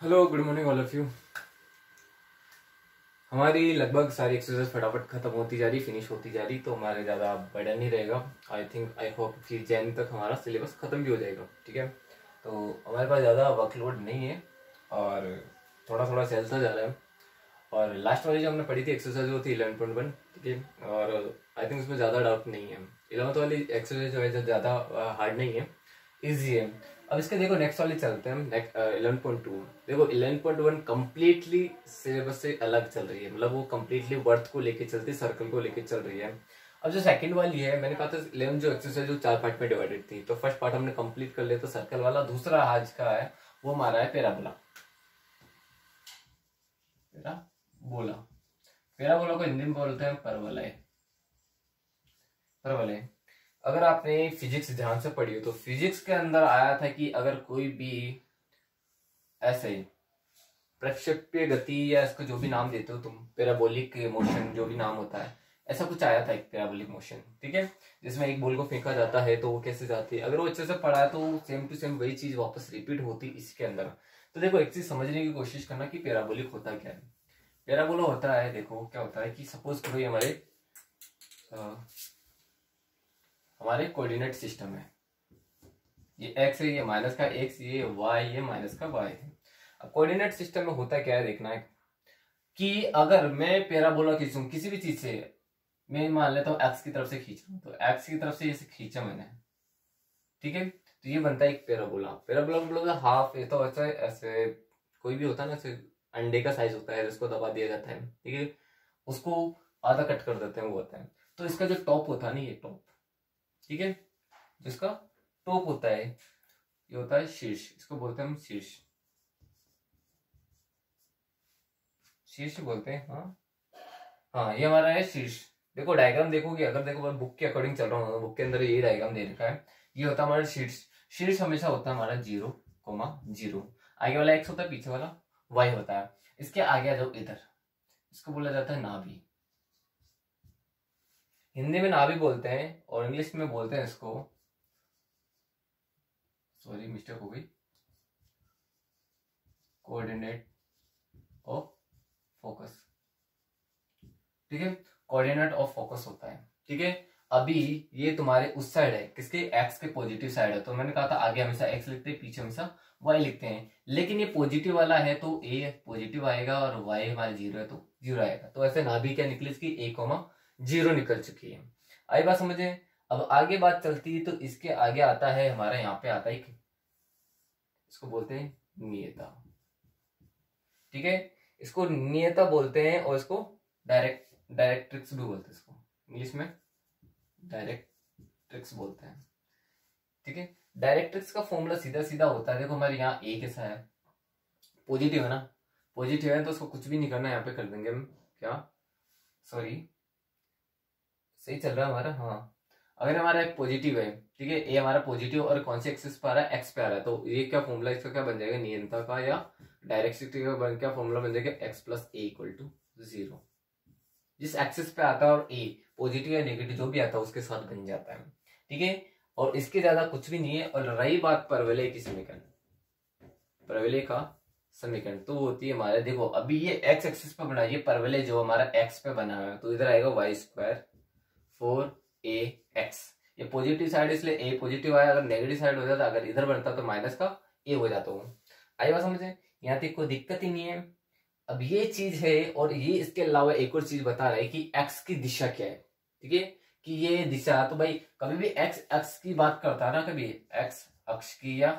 Hello, good morning all of you. हमारी लगभग सारी एक्सरसाइज फटाफट खत्म होती जा रही, फिनिश होती जा रही, तो हमारे ज़्यादा बर्डन नहीं रहेगा। आई होप कि जैन तक हमारा सिलेबस खत्म भी हो जाएगा। ठीक है, तो हमारे पास ज़्यादा वर्कलोड नहीं है और थोड़ा थोड़ा चलता जा रहा है। और लास्ट वाली जो हमने पढ़ी थी एक्सरसाइज वो थी 11.1। ठीक है, और आई थिंक उसमें ज़्यादा डाउट नहीं है। 11th वाली एक्सरसाइज जो है ज़्यादा हार्ड नहीं है, इजी है। अब इसके देखो नेक्स्ट वाले चलते हैं। नेक्स्ट 11.2 देखो, 11.1 कंप्लीटली सिलेबस से अलग चल रही है, मतलब वो कंप्लीटली वर्थ को लेके चलती है, सर्कल को लेके चल रही है। अब जो सेकंड वाली है, मैंने कहा था 11 जो एक्सरसाइज जो 4 पार्ट में डिवाइडेड थी, तो फर्स्ट पार्ट हमने कंप्लीट कर लिया, तो सर्कल वाला। दूसरा आज का है वो हमारा है पैराबोला। पैराबोला पैराबोला को हिंदी में बोलते हैं परवलय। परवलय। अगर आपने फिजिक्स ध्यान से पढ़ी हो तो फिजिक्स के अंदर आया था कि अगर कोई भी ऐसे प्रक्षेप्य गति, या इसको जो भी नाम देते हो तुम, पैराबोलिक मोशन जो भी नाम होता है, ऐसा कुछ आया था एक पैराबोलिक मोशन। ठीक है, जिसमें एक बॉल को फेंका जाता है तो वो कैसे जाती है, अगर वो अच्छे से पढ़ा है तो सेम टू सेम वही चीज वापस रिपीट होती इसके अंदर। तो देखो, एक चीज समझने की कोशिश करना कि पैराबोलिक होता क्या है। पैराबोला होता है, देखो क्या होता है कि सपोज करो ये हमारे कोऑर्डिनेट सिस्टम है। ये एक्स है, ये माइनस का एक्स, ये वाई, ये माइनस का वाई है। अब कोऑर्डिनेट सिस्टम में होता क्या है देखना है कि अगर मैं पैराबोला खींचूं किसी भी चीज से, मैं मान लेता हूँ एक्स की तरफ से खींच रहा हूं, तो एक्स की तरफ से इसे खींचा मैंने। ठीक है, तो ये बनता है एक पैराबोला। पैराबोला मतलब हाफ, ये तो ऐसा ऐसे कोई भी होता है ना, ऐसे अंडे का साइज होता है जिसको दबा दिया जाता है। ठीक है, उसको आधा कट कर देते हैं, वो होता है। तो इसका जो टॉप होता है ना, ये टॉप, ठीक है, जिसका टॉप होता है, ये होता है शीर्ष, इसको बोलते हैं हम शीर्ष। शीर्ष बोलते हैं, हाँ हाँ, ये हमारा है शीर्ष। देखो डायग्राम देखोगे, अगर देखो मैं बुक के अकॉर्डिंग चल रहा हूँ, बुक के अंदर ये डायग्राम दे रखा है। ये होता है हमारा शीर्ष। शीर्ष हमेशा होता है हमारा 0,0। आगे वाला एक्स होता है, पीछे वाला वाई होता है। इसके आगे आ जाओ इधर, इसको बोला जाता है नाभि। हिंदी में नाभि बोलते हैं और इंग्लिश में बोलते हैं इसको, सॉरी मिस्टेक हो गई, कोऑर्डिनेट ऑफ फोकस। ठीक है, कोऑर्डिनेट ऑफ फोकस होता है। ठीक है, अभी ये तुम्हारे उस साइड है, किसके, एक्स के पॉजिटिव साइड है। तो मैंने कहा था आगे हमेशा एक्स लिखते हैं, पीछे हमेशा वाई लिखते हैं। लेकिन ये पॉजिटिव वाला है तो ए पॉजिटिव आएगा, और वाई हमारे 0 है तो 0 आएगा। तो ऐसे नाभि क्या निकली इसकी, 1,0 निकल चुकी है। आई बात समझे। अब आगे बात चलती है, तो इसके आगे आता है हमारा, यहाँ पे आता है, इसको बोलते हैं नियता। ठीक है, इसको नियता बोलते हैं, और इसको डायरेक्ट्रिक्स भी बोलते हैं, इसको इंग्लिश में डायरेक्ट्रिक्स बोलते हैं। ठीक है, डायरेक्ट्रिक्स का फॉर्मूला सीधा सीधा होता है। देखो हमारे यहाँ ए कैसा है, पॉजिटिव है ना, पॉजिटिव है तो उसको कुछ भी नहीं करना, यहाँ पे कर देंगे हम क्या, सॉरी सही चल रहा है हमारा, हाँ। अगर हमारा एक पॉजिटिव है, ठीक है, ए हमारा पॉजिटिव, और कौन से एक्सिस पे आ रहा है, एक्स पे आ रहा है, तो ये क्या फॉर्मूला इसका क्या बन जाएगा, नियंता का या डायरेक्ट्रिक्स का क्या फॉर्मूला बन जाएगा, x plus a equal to 0। जिस एक्सिस पे आता है और ए पॉजिटिव या नेगेटिव जो भी आता है उसके साथ बन जाता है। ठीक है, और इसके ज्यादा कुछ भी नहीं है। और रही बात परवलय की समीकरण, परवलय का समीकरण तो होती है हमारे, देखो अभी ये एक्स एक्सिस पे बना है, ये परवलय जो हमारा एक्स पे बना है, तो इधर आएगा वाई स्क्वायर 4ax। ये पॉजिटिव साइड इसलिए ए पॉजिटिव आया, अगर नेगेटिव साइड हो जाता, अगर इधर बनता तो माइनस का ए हो जाता हूँ। आई बात समझे, यहाँ तक कोई दिक्कत ही नहीं है। अब ये चीज है, और ये इसके अलावा एक और चीज बता रहा है कि एक्स की दिशा क्या है। ठीक है, कि ये दिशा, तो भाई कभी भी एक्स एक्स की बात करता है ना, कभी एक्स अक्ष की या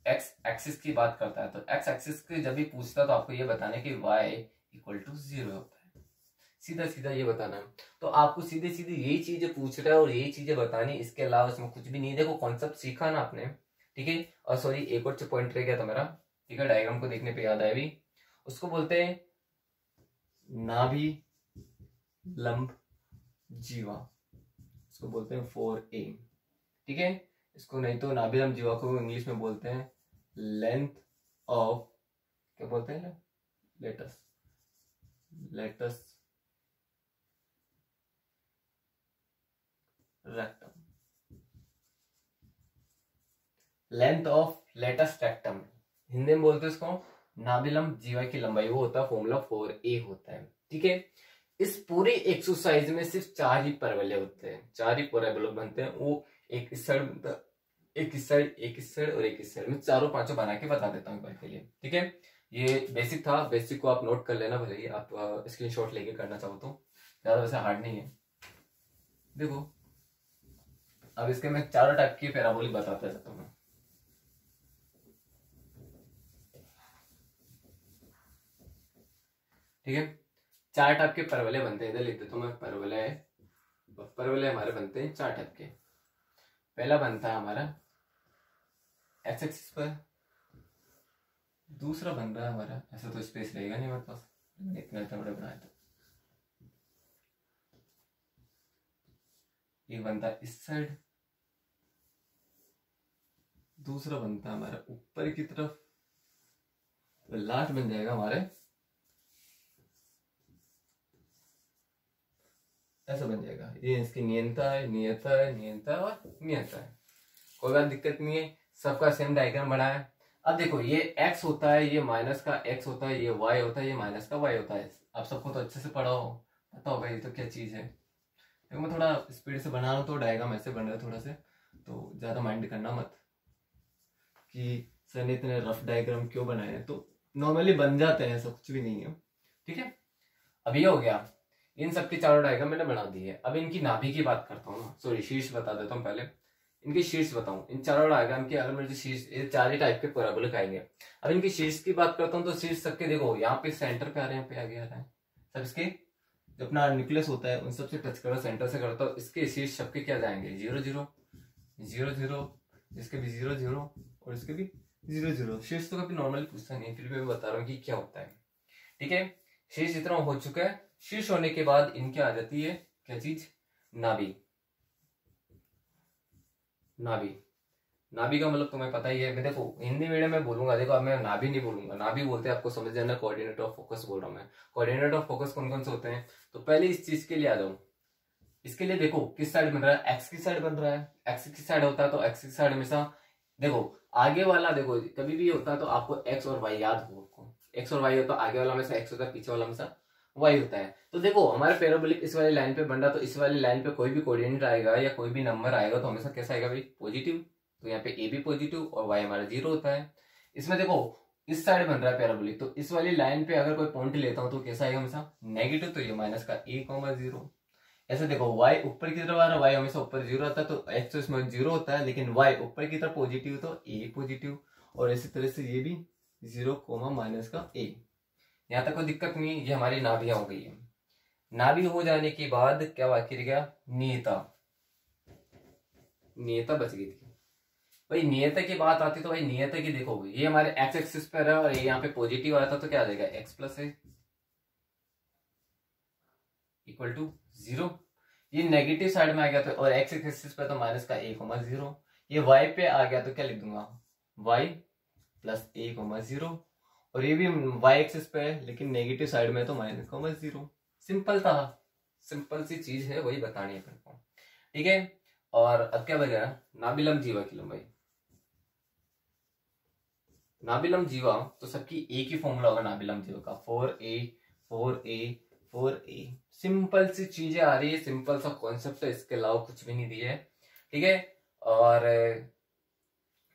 एक्स एक्सिस की बात करता है, तो एक्स एक्सिस की जब भी पूछता है तो आपको ये बताना कि वाई इक्वल टू 0 होता है। सीधा सीधा ये बताना है। तो आपको सीधे सीधे यही चीजें पूछ रहा है और यही चीजें बतानी, इसके अलावा इसमें कुछ भी नहीं। देखो कॉन्सेप्ट सीखा ना आपने, ठीक है। और सॉरी, एक और पॉइंट रह गया था मेरा, ठीक है, डायग्राम को देखने पे याद आया भी, उसको बोलते हैं नाभि लंब जीवा, इसको बोलते हैं 4a। ठीक है, इसको नहीं तो नाभि लंब जीवा को इंग्लिश में बोलते हैं लेंथ ऑफ, क्या बोलते हैं, latus latus rectum, length of latus rectum. Hindi में बोलते हैं इसको नाभिलंब जीवा की लंबाई, वो होता है फॉर्मूला 4a होता है। ठीक है, इस पूरी एक्सरसाइज में सिर्फ 4 ही परवलय होते हैं, 4 ही पैराबोला बनते हैं। वो एक इस साइड बनता है, एक इस साइड, एक इस साइड और एक इस साइड। मैं चारों पांचों बना के बता देता हूँ के लिए। ठीक है, ये बेसिक था, बेसिक को आप नोट कर लेना, भले ही आप स्क्रीनशॉट लेके करना चाहो तो, ज्यादा वैसे हार्ड नहीं है। देखो अब इसके मैं चारों टाइप की पैराबोलिक बताता जाता हूँ। ठीक है, 4 टाइप के परवलय बनते हैं, इधर लिख देता हूँ मैं। परवलय हमारे बनते हैं 4 टाइप के। पहला बनता है हमारा एक्स एक्सिस पर, दूसरा बन रहा है हमारा, ऐसा तो स्पेस रहेगा नहीं हमारे पास, इतना इतना बड़ा बनाया था। ये बनता है इस साइड, दूसरा बनता है हमारा ऊपर की तरफ, तो लास्ट बन जाएगा हमारे ऐसा बन जाएगा। ये इसकी नियंता है, नियता है, नियंता और नियंता है। कोई बात दिक्कत नहीं है, सबका सेम डायग्राम बना है। अब देखो ये x होता है, ये माइनस का x होता है, ये y होता है, ये माइनस का y होता है। आप सबको तो अच्छे से पढ़ा हो, पता होगा ये तो क्या चीज है। देखो मैं थोड़ा स्पीड से बना रहा हूँ तो डायग्राम ऐसे बन रहा है थोड़ा से, तो ज्यादा माइंड करना मत कि सर ने इतने रफ डायग्राम क्यों बनाए हैं, तो नॉर्मली बन जाते हैं, ऐसा कुछ भी नहीं है। ठीक है, अब ये हो गया, इन सबके चारों डायग्राम मैंने बना दी है। अब इनकी नाभि की बात करता हूँ, सॉरी शीर्ष बता देता हूँ पहले, इनकी शीर्ष बताऊं। इन चारों डायग्राम की अगर मुझे शीर्ष, ये 4 ही टाइप के पैराबोलिक आएंगे। अब इनकी शीर्ष की बात करता हूँ तो शीर्ष सबके देखो यहाँ पे सेंटर पे आ रहे हैं, यहाँ पे आगे आ रहा है सब। इसके जो अपना न्यूक्लियस होता है उन सबसे टच करो, सेंटर से करता हूँ। इसके शीर्ष सबके क्या जाएंगे 0 0 0 0, इसके भी 0 0 और इसके भी 0 0। शीर्ष तो कभी नॉर्मली पूछता नहीं, फिर भी मैं बता रहा हूँ कि क्या होता है। ठीक है, शीर्ष इतना हो चुका है। शीर्ष होने के बाद इनके आ जाती है क्या चीज, नाभि। नाभि, नाभि का मतलब तुम्हें पता ही है। मैं देखो हिंदी मीडियम में बोलूंगा, देखो अब मैं नाभि नहीं बोलूंगा, नाभि बोलते हैं, आपको समझ जाना। कोऑर्डिनेट ऑफ फोकस बोल रहा हूं मैं। कोऑर्डिनेट ऑफ फोकस कौन कौन से होते हैं, तो पहले इस चीज के लिए आ जाऊं। इसके लिए देखो किस साइड बन रहा है, एक्स की साइड बन रहा है। एक्स की साइड होता है तो एक्स की साइड हमेशा देखो आगे वाला, देखो कभी भी होता है तो आपको एक्स और वाई याद हो, आपको एक्स और वाई होता है, आगे वाला हमेशा एक्स होता है, पीछे वाला हमेशा वाई होता है। तो देखो हमारे पैराबोलिक इस वाली लाइन पे बन रहा, तो इस वाली लाइन पे कोई भी कोऑर्डिनेट आएगा या कोई भी नंबर आएगा तो हमेशा कैसा आएगा भाई, पॉजिटिव। तो यहाँ पे ए भी पॉजिटिव और वाई हमारा 0 होता है। इसमें देखो इस साइड बन रहा है पैराबोलिक, तो इस वाली लाइन पे अगर कोई पॉइंट लेता हूं तो कैसा आएगा हमेशा नेगेटिव, तो ये माइनस का a, 0। ऐसे देखो y ऊपर की तरफ आ रहा है, y हमेशा ऊपर 0 आता है, तो x तो इसमें 0 होता है, लेकिन y ऊपर की तरफ पॉजिटिव तो a पॉजिटिव, और इसी तरह से ये भी 0, माइनस का a। यहाँ तक कोई दिक्कत नहीं, ये हमारी नाभियां हो गई है। नाभि हो जाने के बाद क्या बाकी रह गया, नियता। नियता बच गई थी भाई। नियता की बात आती तो भाई नियता की देखो, ये हमारे एक्स एक्सिस पर है और ये यहाँ पे पॉजिटिव आता तो क्या आ जाएगा, x प्लस है इक्वल टू 0। ये नेगेटिव साइड में आ गया तो, और एक्स एक्सिस पे तो माइनस का a, 0। ये y पे आ गया तो क्या लिख दूंगा, y प्लस a, 0। और ये भी y एक्सिस पे है लेकिन नेगेटिव साइड में तो माइनस 0। सिंपल था, सिंपल सी चीज है, वही बतानी है अपन को। ठीक है, और अब क्या बचा, नाभिलंब जीवा की लंबाई। नाभिलंब जीवा तो सबकी एक ही फॉर्मूला होगा नाभिलंब जीवा का, 4a। सिंपल सी चीजें आ रही है, सिंपल सा कॉन्सेप्ट है, इसके अलावा कुछ भी नहीं दिया है। ठीक है, और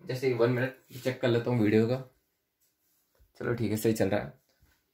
जैसे 1 मिनट चेक कर लेता हूँ वीडियो का। चलो ठीक है, सही चल रहा है,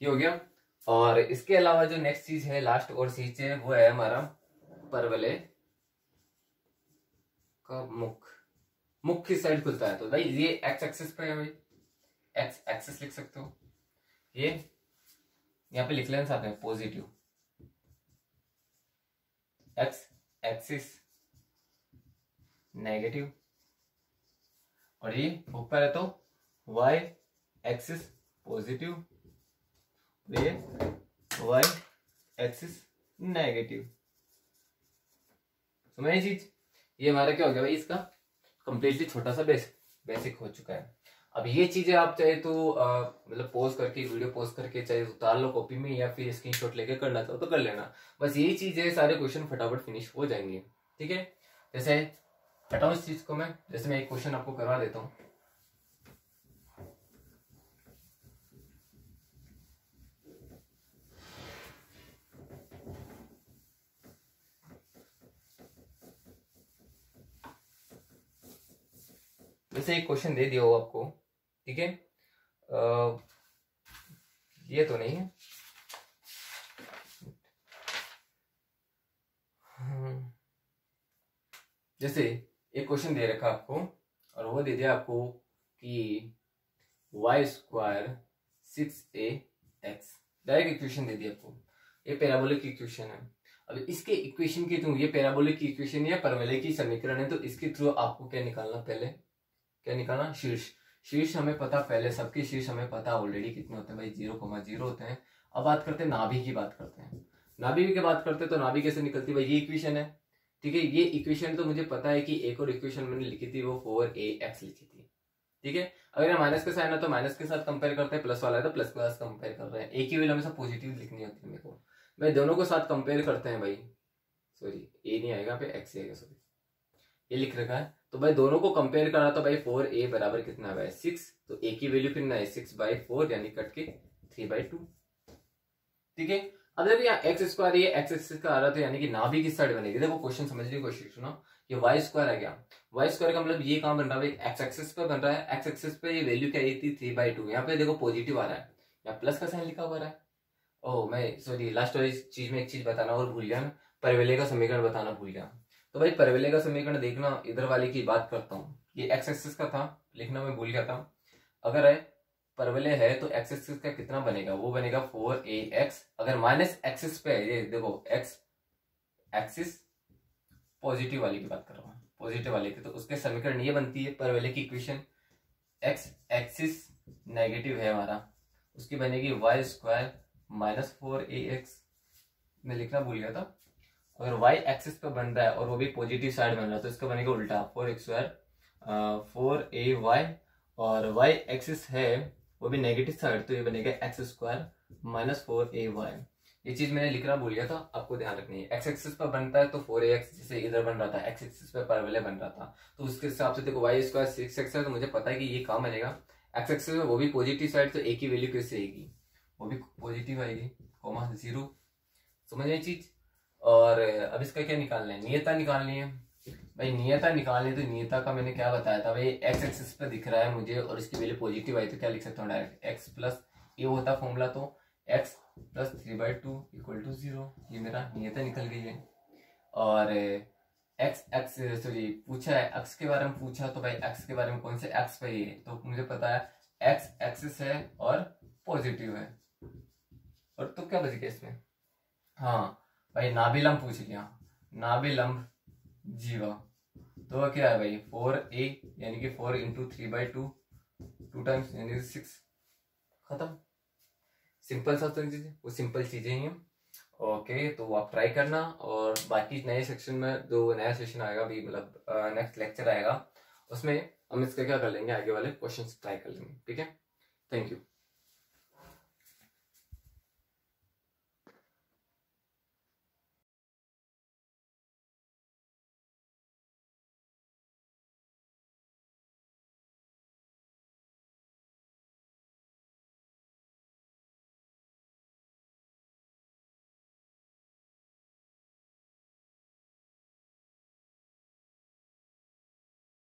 ये हो गया। और इसके अलावा जो नेक्स्ट चीज है, लास्ट और चीज है, वो है हमारा परवलय का मुख। मुख किस साइड खुलता है, तो भाई ये एक्स एक्सिस पे है भाई, एक्स एक्सिस लिख सकते हो। ये यहाँ पे लिख लेना साथ में पॉजिटिव, एक्स एक्सिस नेगेटिव, और ये ऊपर है तो वाई एक्सिस पॉजिटिव, ये वाई एक्सिस नेगेटिव। समझ ये चीज, ये हमारा क्या हो गया भाई, इसका कंप्लीटली छोटा सा बेसिक हो चुका है। अब ये चीजें आप चाहे तो मतलब पॉज करके, वीडियो पॉज करके चाहे उतार लो कॉपी में, या फिर स्क्रीनशॉट लेके करना चाहो तो कर लेना। बस यही चीज है, सारे क्वेश्चन फटाफट फिनिश हो जाएंगे। ठीक है, जैसे हटाओ इस चीज को मैं, जैसे मैं एक क्वेश्चन आपको करवा देता हूँ। जैसे एक क्वेश्चन दे दिया हो आपको, ठीक है, ये तो नहीं है, जैसे एक क्वेश्चन दे रखा आपको और वो दे दिया आपको कि Y square 6ax, direct equation दे दी आपको, ये पैराबोलिक इक्वेशन है। अब इसके इक्वेशन के थ्रू, ये पैराबोलिक इक्वेशन या परवलय की समीकरण है, तो इसके थ्रू आपको क्या निकालना, पहले क्या निकालना, शीर्ष। शीर्ष हमें पता, पहले सबके शीर्ष हमें पता ऑलरेडी कितने होते हैं भाई, 0,0 होते हैं। अब बात करते हैं नाभि की, बात करते हैं नाभि की बात करते हैं, तो नाभि कैसे निकलती है भाई, ये इक्वेशन है, ठीक है। ये इक्वेशन तो मुझे पता है कि एक और इक्वेशन मैंने लिखी थी, वो 4ax लिखी थी, ठीक है। अगर यहाँ माइनस का साइन है तो माइनस के साथ कंपेयर करते हैं, प्लस वाला है तो प्लस के साथ कंपेयर कर रहे हैं। एक ही वैल्यू हमेशा पॉजिटिव लिखनी होती है मेरे को, मैं दोनों को साथ कंपेयर करते हैं भाई, सॉरी ए नहीं आएगा, पे एक्स आएगा, सॉरी ये लिख रखा है। तो भाई दोनों को कंपेयर करा तो भाई 4a बराबर कितना है 6, तो ए की वैल्यू फिर ना है 6/4 यानी कट के 3/2, ठीक है। अब जब यहाँ एक्स स्क्वायर ये एक्स एक्सिस का आ रहा था, यानी कि नाभि किस साइड बनेगी, देखो क्वेश्चन समझने की कोशिश सुनो। ये वाई स्क्वायर आ गया, वाई स्क्वायर का मतलब ये कहाँ बन रहा है भाई, एक्स एक्सिस पे बन रहा है। एक्स एक्सिस पे ये वैल्यू क्या आई थी 3/2, यहाँ पे देखो पॉजिटिव आ रहा है, यहाँ प्लस का साइन लिखा हुआ है। ओह मैं सॉरी, लास्ट वाली चीज में एक चीज बताना और भूल गया, मैं परवलय का समीकरण बताना भूल गया। तो भाई परवलय का समीकरण देखना, इधर वाले की बात करता हूँ, ये एक्स एक्सिस का था, लिखना मैं भूल गया था। अगर है परवलय है तो एक्स एक्सिस का कितना बनेगा, वो बनेगा 4ax। अगर माइनस एक्सिस पे है, ये देखो एक्स एक्सिस पॉजिटिव वाली की बात कर रहा हूँ, पॉजिटिव वाले की, तो उसके समीकरण ये बनती है परवलय की इक्वेशन, एक्स एक्सिस नेगेटिव है हमारा, उसकी बनेगी वाई स्क्वायर -4ax, मैं लिखना भूल गया था। अगर वाई एक्सिस पे बन रहा है और वो भी पॉजिटिव साइड बन रहा है तो इसका बनेगा उल्टा 4x स्क्वायर 4ay, और वाई एक्सिस है वो भी नेगेटिव साइड, तो ये बनेगा एक्स स्क्वायर -4ay। ये चीज मैंने लिखना भूल गया था, आपको ध्यान रखनी है। एक्स एक्सिस पर बनता है तो 4ax, जैसे इधर बन रहा था एक्स एक्सिस पे परवलय बन रहा था, तो उसके हिसाब से देखो वाई स्क्वायर 6x है, तो मुझे पता है कि ये कहाँ बनेगा, एक्स एक्सिस में, वो भी पॉजिटिव साइड, तो ए की वैल्यू कैसे आएगी, वो भी पॉजिटिव आएगी, कॉमा 0, समझ आई चीज। और अब इसका क्या निकालना है, नियता निकालनी है भाई। नियता निकालनी है तो नियता का मैंने क्या बताया था भाई, एक्स एक्सिस पे दिख रहा है मुझे और इसकी वैल्यू पॉजिटिव आई, तो क्या लिख सकता हूँ डायरेक्ट, एक्स प्लस ये होता फॉर्मूला, तो एक्स प्लस 3/2 = 0, ये मेरा नियता निकल गई है। और एक्स एक्स सॉरी पूछा है एक्स के बारे में, पूछा तो भाई एक्स के बारे में कौन से एक्स पे है, तो मुझे पता है एक्स एक्सिस है और पॉजिटिव है। और तो क्या बच गया इसमें, हाँ भाई नाभिलंब पूछ लिया, नाभिलंब जीवा, तो क्या है भाई 4a यानी कि 4 × 3/2, 2 टाइम्स यानी 6, खत्म। सिंपल सा चीजें, वो सिंपल चीजें ही हैं। ओके तो आप ट्राई करना, और बाकी नए सेक्शन में जो नया सेशन आएगा भी, मतलब नेक्स्ट लेक्चर आएगा, उसमें हम इसका क्या कर लेंगे, आगे वाले क्वेश्चंस ट्राई कर लेंगे, ठीक है। Thank you.